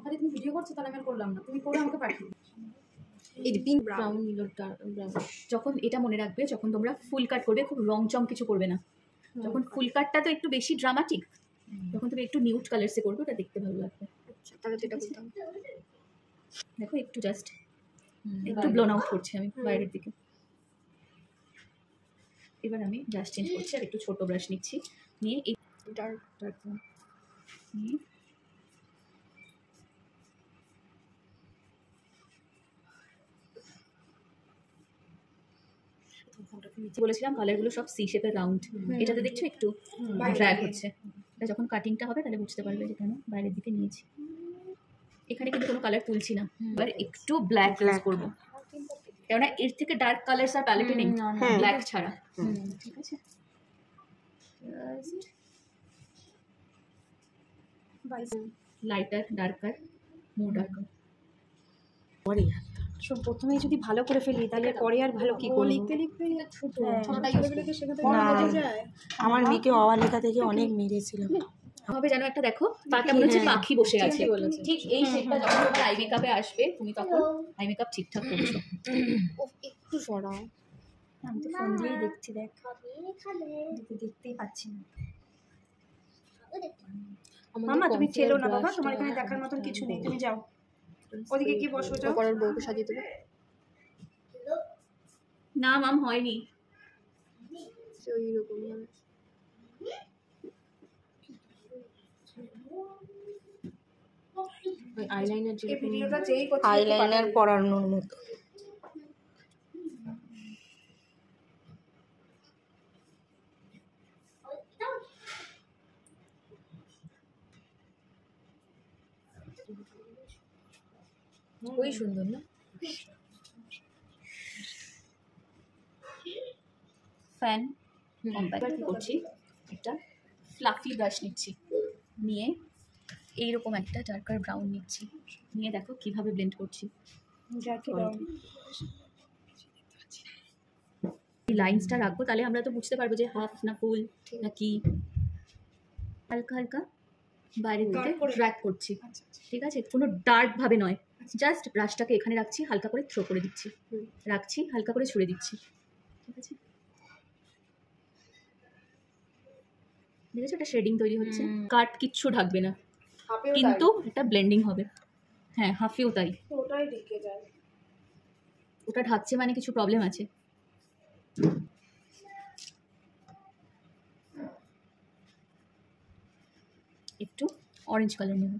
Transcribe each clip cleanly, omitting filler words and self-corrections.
খালি তুমি ভিডিও করছো তাহলে আমি করলাম না, তুমি করে আমাকে পাঠিয়ে এই যে পিঙ্ক ব্রাউন নিল ব্রাউন। যখন এটা মনে রাখবে, যখন তোমরা ফুল কাট করবে খুব রং চং কিছু করবে না। যখন ফুল কাটটা তো একটু বেশি ড্রামাটিক, যখন তুমি একটু নিউড কালার্সে করবে ওটা দেখতে ভালো লাগবে। তাহলে তো এটা করতাম। দেখো একটু জাস্ট একটু ব্লোন আউট করছি আমি বাইরের দিকে। এবার আমি ব্রাশ চেঞ্জ করছি আর একটু ছোট ব্রাশ নিচ্ছি, নিয়ে এই ডার্ক ডার্ক নিয়ে বলেছিলাম কালারগুলো সব সি শেপের রাউন্ড, এটাতে দেখছো একটু ড্র্যাগ হচ্ছে। এটা যখন কাটিংটা হবে তাহলে বুঝতে পারবে যে কেন বাইরের দিকে নিয়েছি। এখানে কিন্তু কোনো কালার তুলছি না, এবার একটু ব্ল্যাক ইউজ করবো, কেননা এর থেকে ডার্ক কালার আর প্যালেটে নেই ব্ল্যাক ছাড়া। ঠিক আছে, লাইটার ডার্কার মোর ডার্কার। প্রথমেই যদি ভালো করে ফেলি তাহলে পরে আর ভালো কি করে লিখতে লিখতে ছোটটা ইউজ করতে শেখাতে যায়। আমার মেয়েকে অওয়া লেখা থেকে অনেক মেরেছিলাম। হবে যেন একটা দেখো পাখি বলেছে, পাখি বসে আছে, ঠিক এই শেপটা যখন তোমার আই মেকআপে আসবে তুমি তখন আই মেকআপ ঠিকঠাক করছো। একটু সরাও, আমি তো ফোন দিয়েই দেখছি, দেখ দেখতেই পাচ্ছি না। মামা তুমি চেলো না বাবা, তোমার এখানে দেখার মতন কিছু নেই, তুমি যাও ওদিকে কি বসো, যাও পরের বউকে সাজিয়ে দেবে। না মাম হয়নি, ওই রকম আইলাইনার, এই ভিডিওটা যেই করছে আইলাইনার পরানোর মতো। ওই সুন্দর না? ফ্যান কম্প্যাক্ট কি করছি, একটা ফ্লাফি ব্রাশ নিচ্ছি, নিয়ে এইরকম একটা ডার্কার ব্রাউন নিচ্ছি, নিয়ে দেখো কিভাবে ব্লেন্ড করছি। লাইন্সটা রাখবো তাহলে আমরা তো বুঝতে পারবো যে হাফ না ফুল না কি। হালকা হালকা বাইরের দিকে ড্র্যাগ করছি, ঠিক আছে, কোনো ডার্ক ভাবে নয়, জাস্ট ব্রাশটাকে এখানে রাখছি, হালকা করে থ্রো করে দিচ্ছি, রাখছি, হালকা করে ছুড়ে দিচ্ছি। ঠিক আছে, দেখেছো একটা শেডিং তৈরি হচ্ছে, কাট কিচ্ছু ঢাকবে না কিন্তু এটা ব্লেন্ডিং হবে। হ্যাঁ হাফেও তাই, ওটাই ঢেকে যায়। ওটা ঢাকছে মানে কিছু প্রবলেম আছে। একটু অরেঞ্জ কালার নেব,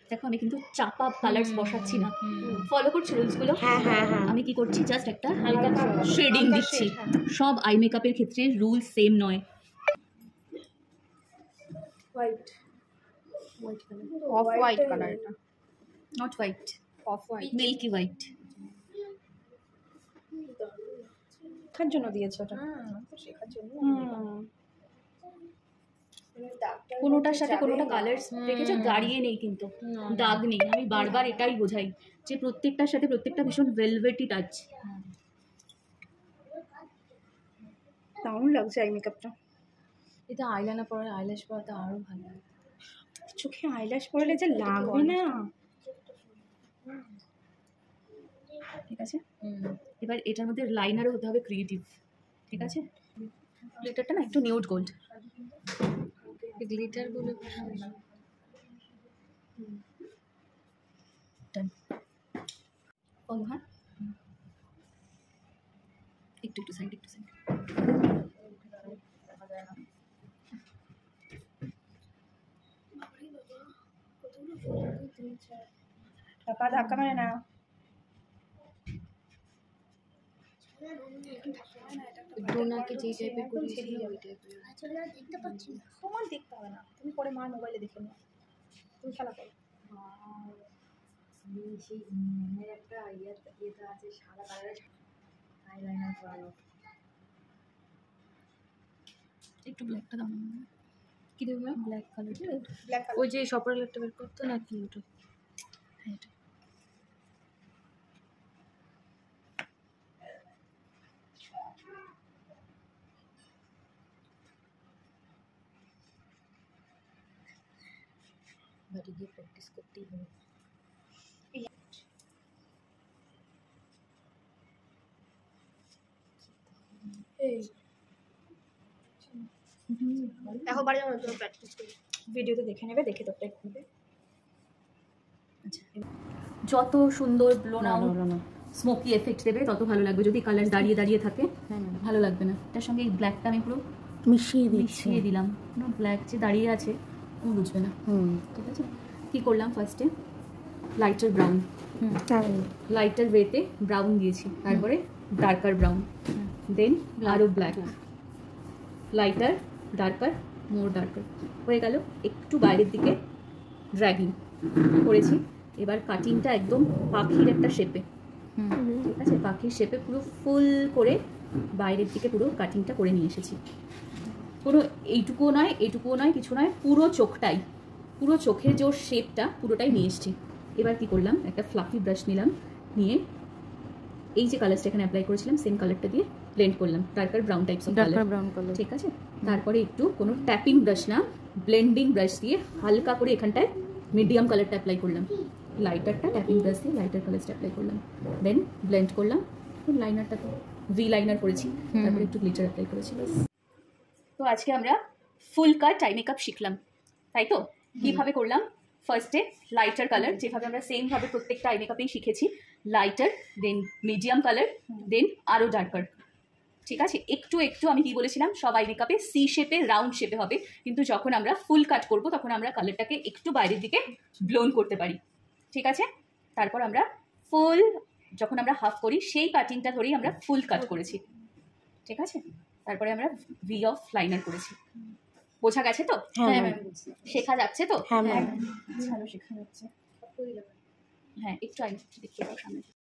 দেখো আমি কিন্তু চাপা কালার্স বসাচ্ছি না, ফলো করছি রুলসগুলো। হ্যাঁ হ্যাঁ হ্যাঁ, আমি কি করছি জাস্ট একটা হালকা শেডিং দিচ্ছি। সব আই মেকআপের ক্ষেত্রে রুল সেম নয়। হোয়াইট অফ হোয়াইট কালার, এটা not white, off white, milky white. শেখার জন্য দিয়েছে ওটা, শেখার জন্য। কোনোটার সাথে কোনোটা কালার্স দেখেছো দাঁড়িয়ে নেই, কিন্তু দাগ নেই। আমি বারবার এটাই বোঝাই যে প্রত্যেকটার সাথে প্রত্যেকটা ভীষণ ভেলভেটি টাচ। দারুণ লাগছে আই মেকআপটা। এটা আইলাইনার পরে আইল্যাশ পরাতে আরো ভালো লাগে। চোখে আইল্যাশ পরলে যে লাগবে না। ঠিক আছে, এবার এটার মধ্যে লাইনারও হতে হবে ক্রিয়েটিভ। ঠিক আছে, গ্লিটারটা না একটু নিউড গোল্ড, গ্লিটার গুলো ডান। হ্যাঁ একটু একটু সাইড, একটু সাইড। পাপা ধাক্কা মারে না। ডোনাকে যেই টাইপের করেছিল ওই টাইপের। দেখতে পাচ্ছি না, তোমার দেখতে হবে না, তুমি পরে মার মোবাইলে দেখে নাও, তুমি খেলা করো। সেই একটা ইয়েটা আছে সাদা কালারের আইলাইনার করানো। একটু ব্ল্যাকটা দাও, কি দেবো? Black colour, black colour. ওই যে সপারেল একটা বের করতো নাকি ওটা? হ্যাঁ এটা বাড়ি গিয়ে প্র্যাকটিস করতেই হবে। এখন বাড়ি যাবো না, প্র্যাকটিস করি। ভিডিওতে দেখে নেবে, দেখে তারপরে করবে। আচ্ছা, যত সুন্দর ব্লোন আউট হলো না। স্মোকি এফেক্ট দেবে তত ভালো লাগবে। যদি কালার দাঁড়িয়ে দাঁড়িয়ে থাকে হ্যাঁ ভালো লাগবে না। এটার সঙ্গে এই ব্ল্যাকটা আমি পুরো মিশিয়ে মিশিয়ে দিলাম। কোনো ব্ল্যাক যে দাঁড়িয়ে আছে তুমি বুঝবে না। ঠিক আছে, কি করলাম ফার্স্টে লাইটার ব্রাউন, লাইটার ওয়েতে ব্রাউন দিয়েছি, তারপরে ডার্কার ব্রাউন, দেন আরও ব্ল্যাক, লাইটার ডার্কার মোর ডার্কার হয়ে গেল। একটু বাইরের দিকে ড্র্যাগিং করেছি। এবার কাটিংটা একদম পাখির একটা শেপে, ঠিক আছে, পাখির শেপে পুরো ফুল করে বাইরের দিকে পুরো কাটিংটা করে নিয়ে এসেছি। কোনো এইটুকুও নয় এটুকুও নয় কিছু নয়, পুরো চোখটাই, পুরো চোখের যে শেপটা পুরোটাই নিয়ে এসেছি। এবার কি করলাম, একটা ফ্লাফি ব্রাশ নিলাম, নিয়ে এই যে কালারটা এখানে অ্যাপ্লাই করেছিলাম সেম কালারটা দিয়ে ব্লেন্ড করলাম, darker brown types of colour, brown colour. ঠিক আছে। তারপরে একটু কোনো ট্যাপিং ব্রাশ না, ব্লেন্ডিং ব্রাশ দিয়ে হালকা করে এখানটায় মিডিয়াম কালারটা অ্যাপ্লাই করলাম, লাইটারটা ট্যাপিং ব্রাশ দিয়ে লাইটার কালারটা অ্যাপ্লাই করলাম, দেন ব্লেন্ড করলাম। লাইনারটা তো ভি লাইনার করেছি, তারপরে একটু গ্লিটার অ্যাপ্লাই করেছি, ব্যাস। তো আজকে আমরা ফুল কাট আই মেকআপ শিখলাম, তাই তো? কীভাবে করলাম, ফার্স্টে লাইটার কালার, যেভাবে আমরা সেমভাবে প্রত্যেকটা আই মেকআপেই শিখেছি, লাইটার, দেন মিডিয়াম কালার, দেন আরও ডার্কার, ঠিক আছে। একটু একটু আমি কি বলেছিলাম, সব আই মেকআপে সি শেপে রাউন্ড শেপে হবে, কিন্তু যখন আমরা ফুল কাট করব তখন আমরা কালারটাকে একটু বাইরের দিকে ব্লোন করতে পারি, ঠিক আছে। তারপর আমরা ফুল, যখন আমরা হাফ করি সেই কাটিংটা ধরেই আমরা ফুল কাট করেছি, ঠিক আছে। তারপরে আমরা ভি অফ লাইনার করেছি। বোঝা গেছে তো? হ্যাঁ শেখা যাচ্ছে তো? হ্যাঁ ভালো শেখা যাচ্ছে। হ্যাঁ, একটু আই দেখিয়ে দাও সামনে।